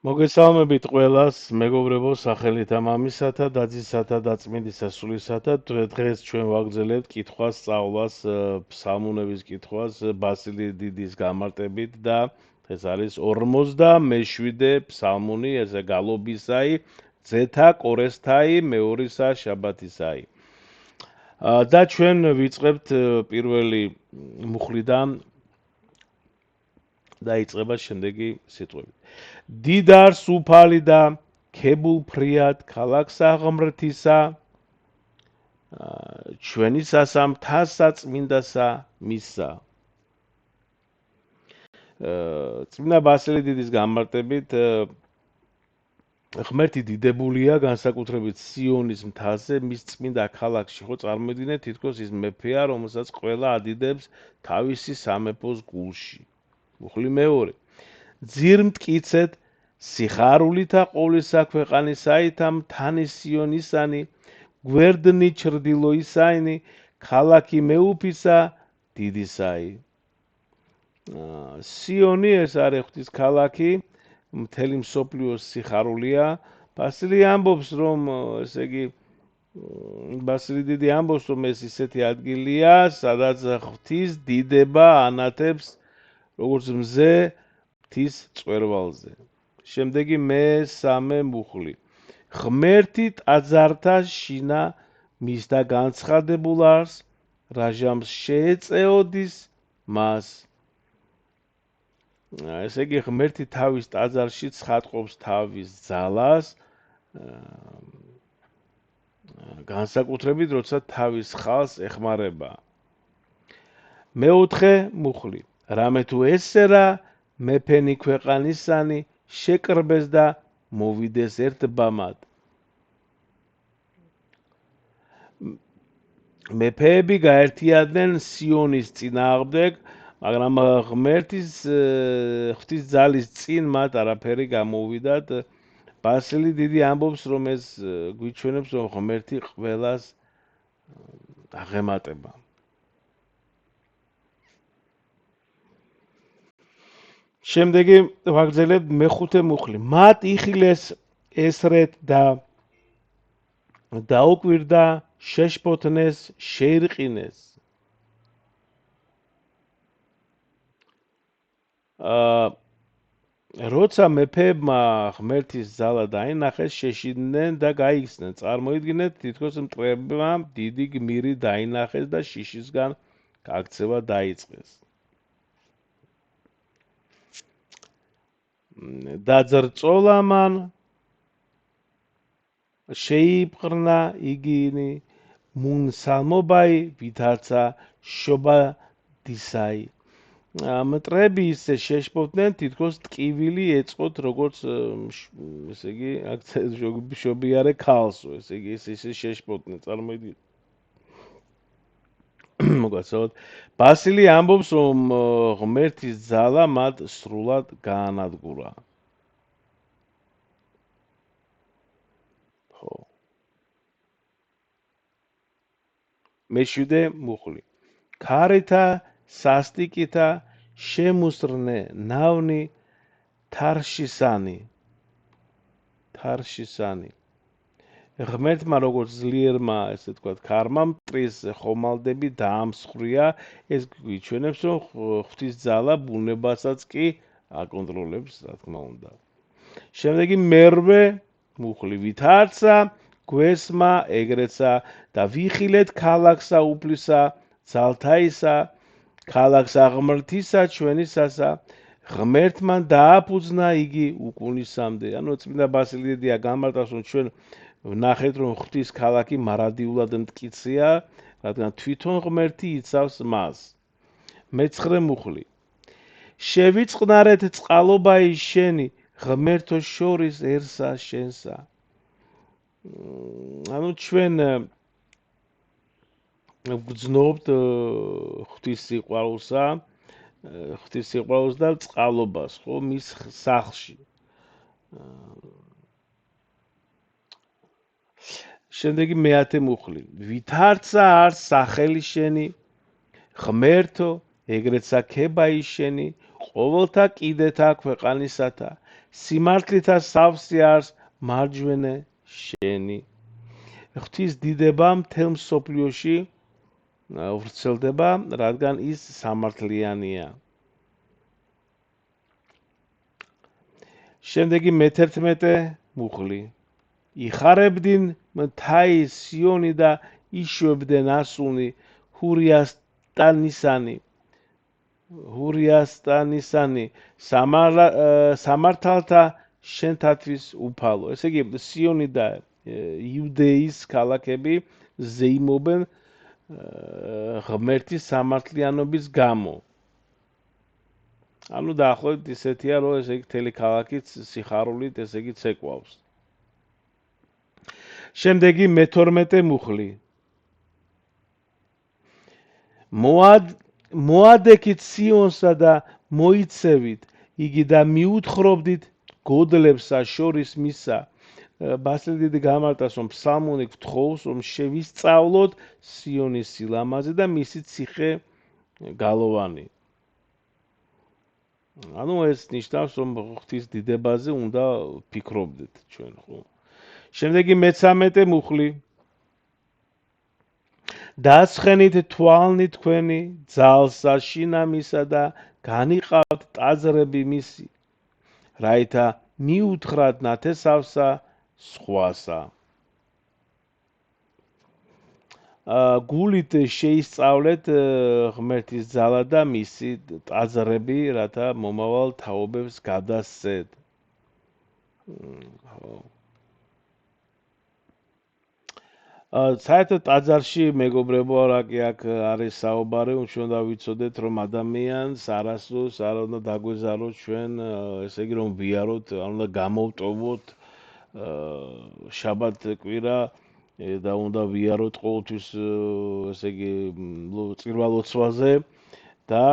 მოგესალმებით ყველას, მეგობრებო, სახელით ამამისათა, დაძისათა და წმინდისა სულისათა. დღეს ჩვენ ვაგრძელებთ კითხვას, სწავლას, ფსალმუნების კითხვას ბასილი დიდის გამარტებით და ეს არის 47-მე ფსალმუნი, ესე გალობისაი, ძეთა კორესთაი, მეორისა შაბათისაი. და ჩვენ ვიწყებთ პირველი მუხლიდან და იწყება შემდეგი სიტყვებით. დიდარ სუფალი და ქებულ ფრიად ქალაქს აღმრთისა ჩვენისასა მთასა წმინდასა მისსა. წმინდა ბასილი დიდის გამარტებით ღმერთი დიდებულია განსაკუთრებით სიონის მთაზე, მის წმინდა ქალაქში, ხო წარმოიდგინეთ თითქოს ის მეფეა, რომელსაც ყველა ადიდებს თავისი სამეფოს გულში. მუხლი მეორე. ძირმტკიცეთ სიხარულითა ყოვლისა ქვეყანისაითა მთანი სიონისანი, გვერდნი ჩრდილოისაინი, ქალაქი მეუფისა დიდისაი. სიონი ეს არის ღვთის ქალაქი, მთელი მსოფლიოს სიხარულია. ბასილი ამბობს, რომ ესე იგი ბასილი დიდი ამბობს, რომ ეს ისეთი ადგილია, სადაც ღვთის დიდება ანათებს როგორც მზე ღვთის წვერვალზე. შემდეგი მესამე მუხლი. ღმერთი ტაძართა შინა მისდა განცხადებულ არს, რაჟამს შეეწეოდის მას. ესე იგი ღმერთი თავის ტაძარში ცხადყოფს თავის ძალას, განსაკუთრებით როცა თავის ხალხს ეხმარება. მეოთხე მუხლი. რამე თუ ესერა მეფენი ქვეყანისანი შეკრბეს და მოვიდეს ერთბამად. მეფეები გაერთიანდნენ სიონის წინააღმდეგ, მაგრამ ღმერთის ღვთის ძალის წინ მათ არაფერი გამოვიდათ. ბასილი დიდი ამბობს, რომ ეს გვიჩვენებს, რომ ღმერთი ყველას აღემატება. შემდეგი ვაგრძელებთ მეხუთე მუხლი. მათ იხილეს ესრეთ და დაუკვირდა, შეშფოთნეს, შეირყინეს. როცა მეფეებმა ღმერთის ძალა დაინახეს, შეშინდნენ და გაიქცნენ. წარმოიდგინეთ, თითქოს მტრებმა დიდი გმირი დაინახეს და შიშისგან გაქცევა დაიწყეს. დაძრწოლა მან, შეიპყრნა იგინი, მუნსალმობაი ვითარცა შობადისაი. მტრები ისე შეშფოთდნენ, თითქოს ტკივილი ეწყოთ, როგორც ესე იგი შობიარე ქალსო, ესე იგი ისე შეშფოთდნენ, წარმოიდგინეთ. მოგაცავთ. ბასილი ამბობს, რომ ღმერთის ძალა მათ სრულად გაანადგურა. ხო. მეშვიდე მუხლი. ქარითა სასტიკითა შემუსრნე ნავნი თარშისანი. ღმერთმა როგორც ძლიერმა, ესე თქვა, ქარმა მტრის ხომალდები დაამსხვრია, ეს გვიჩვენებს, რომ ღვთის ძალა ბუნებასაც კი აკონტროლებს, რა თქმა უნდა. შემდეგი მერვე მუხლი. ვითარცა გვესმა ეგრეცა და ვიხილეთ ქალაქსა უფლისა, ძალთაისა, ქალაქს აღმრთისა ჩვენისასა, ღმერთმა დააფუძნა იგი უკუნისამდე. ანუ წმინდა ბასილი დიდია გამარტავს, რომ ჩვენ ვნახეთ, რომ ღვთის ქალაქი მარადიულად მტკიცეა, რადგან თვითონ ღმერთი იცავს მას. მეცხრე მუხლი. შევიწყნარეთ წყალობაი შენი, ღმერთო შორისერსა შენსა. ანუ ჩვენ ვგრძნობთ ღვთის სიყვარულს და წყალობას, ხო, მის სახლში. შემდეგი მეათე მუხლი. ვითარცა არ სახელი შენი, ღმერთო, ეგრეცა ქებაი შენი, ყოველთა კიდეთა ქვეყანისათა სიმართლითა სავსე არის მარჯვენე შენი. ღვთის დიდება მთელ მსოფლიოში ვრცელდება, რადგან ის სამართლიანია. შემდეგი მე-11 მუხლი. იხარებდნენ მთაი სიონი და იშვებდნენ ასული ჰურიასტანისანი სამართალთა შენთათვის უფალო. ესე იგი, სიონი და იუდეის ქალაქები ზეიმობენ ღმერთის სამართლიანობის გამო. ანუ დაახლოებით ისეთია, რომ ესე იგი მთელი ქალაქიც სიხარულით ესე იგი ცეკვავს. შემდეგი მე-12 მუხლი. მოადექით სიონსა და მოიცევით იგი და მიუთხრობდით გოდლებსა შორის მისა. ბასილი დიდი გამარტავს, რომ ფსალმუნი გთხოვს, რომ შევისწავლოთ სიონის სილამაზე და მისი ციხე გალოვანი. ანუ ეს ნიშნავს, რომ ღვთის დიდებაზე უნდა ფიქრობდეთ ჩვენ, ხო? შემდეგი მე-13 მუხლი. დაცხენით თვალნი თქვენი ძალსა შინამისა და განიყავთ ტაძრები მისი, რაითა მიუთხრათ ნათესავსა სხვასა. გულით შეისწავლეთ ღმერთის ძალა და მისი ტაძრები, რათა მომავალ თაობებს გადასცეთ. საერთოდ ტაძარში მეგობრებო, რა კი აქ არის საუბარი, უნდა ვიცოდეთ, რომ ადამიანს არასდროს არ უნდა დაგვეზაროთ ჩვენ, ესე იგი რომ ვიაროთ, არ უნდა გამოვტოვოთ შაბათ-კვირა და უნდა ვიაროთ ყოველთვის, ესე იგი, წირვა-ლოცვაზე და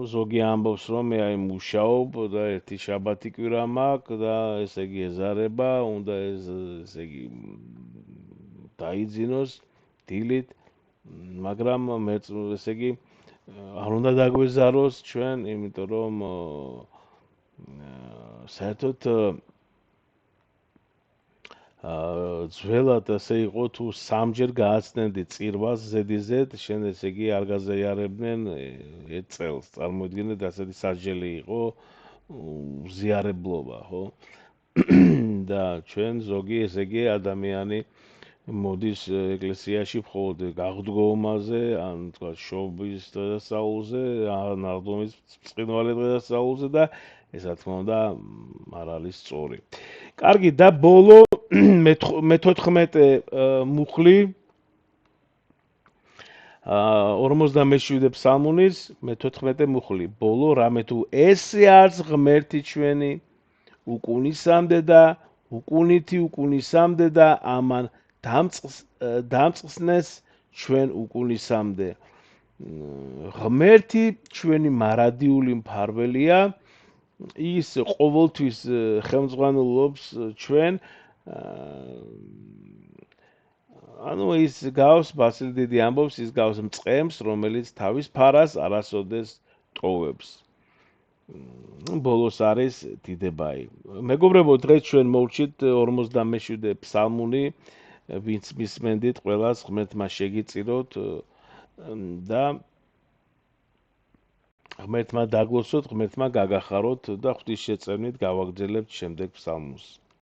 ზოგი ამბობს, რომ მე აი მუშაობ და ერთი შაბათი-კვირა მაქვს და ესე იგი ეზარება, უნდა ესე იგი დაიძინოს დილით, მაგრამ ესე იგი არ უნდა დაგვეზაროს ჩვენ, იმიტომ რომ საერთოდ ძველად ასე იყო, თუ სამჯერ გააცნენდი წირვას ზედიზედ, შენ ესე იგი არ გაზიარებდნენ ერთ წელს, წარმოიდგინეთ, ასეთი სასჯელი იყო ზიარებლობა, ხო? და ჩვენ ზოგი ესე იგი ადამიანი მოდის ეკლესიაში მხოლოდ გაღდგომაზე, ან თქვა შობის დღესასწაულზე, ან აღდგომის ბრწყინვალე დღესასწაულზე და ეს რა თქმა უნდა არ არის სწორი. კარგი, და ბოლო მე-14 მუხლი 47 ფსალმუნის მე-14 მუხლი. ბოლო რამე თუ ესე არის ღმერთი ჩვენი, უკუნისამდე და უკუნითი უკუნისამდე და ამან დამწყსნეს ჩვენ უკუნისამდე. ღმერთი ჩვენი მარადიული მფარველია, ის ყოველთვის ხელმძღვანელობს ჩვენ. ანუ ის გავს, ბასილი დიდი ამბობს, ის გავს მწყემს, რომელიც თავის ფარას არასოდეს ტოვებს. ბოლოს არის დიდებაი. მეგობრებო, დღეს ჩვენ მოვჩით 47 ფსალმუნი, ვინც მისმენდით, ყველას ღმერთმა შეგიწიროთ და ღმერთმა დაგლოცოთ, ღმერთმა გაგახაროთ და ღვთის შეწევნით გავაგრძელებთ შემდეგ ფსალმუნს.